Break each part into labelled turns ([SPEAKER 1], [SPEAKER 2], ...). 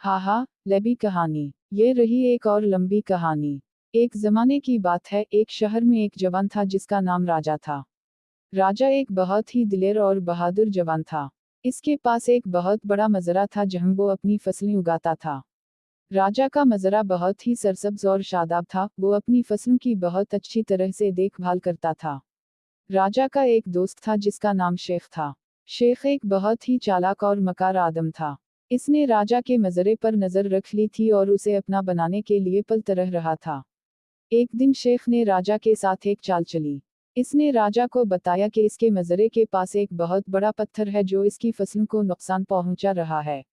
[SPEAKER 1] हा हा, लंबी कहानी। ये रही एक और लंबी कहानी। एक जमाने की बात है, एक शहर में एक जवान था जिसका नाम राजा था। राजा एक बहुत ही दिलेर और बहादुर जवान था। इसके पास एक बहुत बड़ा मजरा था जहां वो अपनी फसलें उगाता था। राजा का मजरा बहुत ही सरसब्ज और शादाब था, वो अपनी फसलों की बहुत अच्छी तरह से देखभाल करता था। राजा का एक दोस्त था जिसका नाम शेख था। शेख एक बहुत ही चालाक और मकार आदम था। इसने राजा के मजरे पर नजर रख ली थी और उसे अपना बनाने के लिए पलता रह रहा था। एक दिन शेख ने राजा के साथ एक चाल चली। इसने राजा को बताया कि इसके मजरे के पास एक बहुत बड़ा पत्थर है जो इसकी फसलों को नुकसान पहुंचा रहा है।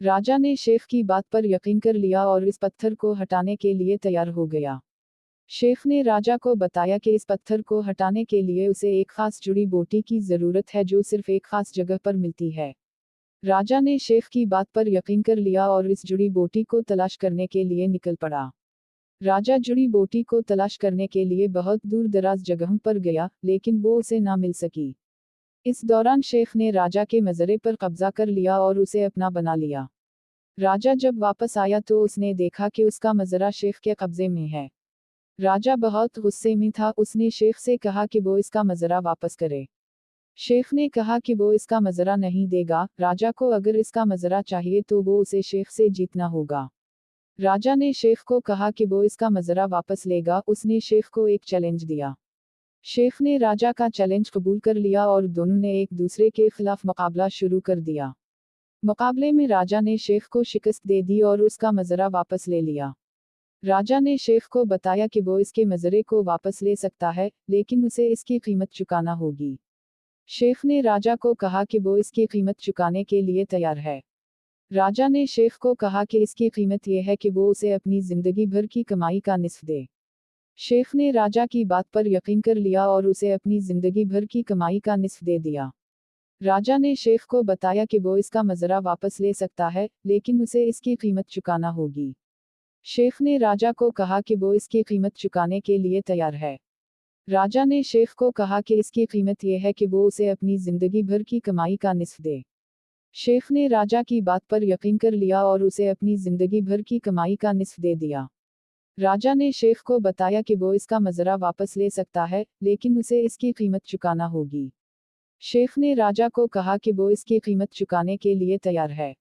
[SPEAKER 1] राजा ने शेख की बात पर यकीन कर लिया और इस पत्थर को हटाने के लिए तैयार हो गया। शेख ने राजा को बताया कि इस पत्थर को हटाने के लिए उसे एक खास जुड़ी बूटी की जरूरत है जो सिर्फ एक खास जगह पर मिलती है। राजा ने शेख की बात पर यकीन कर लिया और इस जुड़ी बूटी को तलाश करने के लिए निकल पड़ा। राजा जुड़ी बूटी को तलाश करने के लिए बहुत दूर दराज जगहों पर गया, लेकिन वो उसे ना मिल सकी। इस दौरान शेख ने राजा के मजरे पर कब्जा कर लिया और उसे अपना बना लिया। राजा जब वापस आया तो उसने देखा कि उसका मजरा शेख के कब्जे में है। राजा बहुत गुस्से में था, उसने शेख से कहा कि वो इसका मजरा वापस करे। शेख ने कहा कि वो इसका मजरा नहीं देगा। राजा को अगर इसका मजरा चाहिए तो वो उसे शेख से जीतना होगा। राजा ने शेख को कहा कि वो इसका मजरा वापस लेगा। उसने शेख को एक चैलेंज दिया। शेख ने राजा का चैलेंज कबूल कर लिया और दोनों ने एक दूसरे के खिलाफ मुकाबला शुरू कर दिया। मुकाबले में राजा ने शेख को शिकस्त दे दी और उसका मजरा वापस ले लिया। राजा ने शेख को बताया कि वो इसके मजरे को वापस ले सकता है, लेकिन उसे इसकी कीमत चुकाना होगी। शेख ने राजा को कहा कि वो इसकी कीमत चुकाने के लिए तैयार है। राजा ने शेख को कहा कि इसकी कीमत यह है कि वो उसे अपनी जिंदगी भर की कमाई का निस्फ दे। शेख ने राजा की बात पर यकीन कर लिया और उसे अपनी जिंदगी भर की कमाई का निस्फ दे दिया। राजा ने शेख को बताया कि वो इसका मजरा वापस ले सकता है, लेकिन उसे इसकी कीमत चुकाना होगी। शेख ने राजा को कहा कि वो इसकी कीमत चुकाने के लिए तैयार है। राजा ने शेख को कहा कि इसकी कीमत यह है कि वो उसे अपनी जिंदगी भर की कमाई का निस्फ दे। शेख ने राजा की बात पर यकीन कर लिया और उसे अपनी जिंदगी भर की कमाई का निस्फ दे दिया। राजा ने शेख को बताया कि वो इसका मजरा वापस ले सकता है, लेकिन उसे इसकी कीमत चुकाना होगी। शेख ने राजा को कहा कि वो इसकी कीमत चुकाने के लिए तैयार है।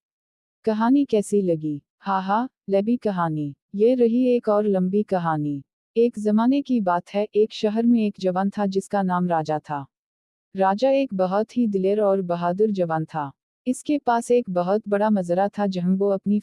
[SPEAKER 1] कहानी कैसी लगी? हा, लंबी कहानी। ये रही एक और लंबी कहानी। एक जमाने की बात है, एक शहर में एक जवान था जिसका नाम राजा था। राजा एक बहुत ही दिलेर और बहादुर जवान था। इसके पास एक बहुत बड़ा मजरा था जहां वो अपनी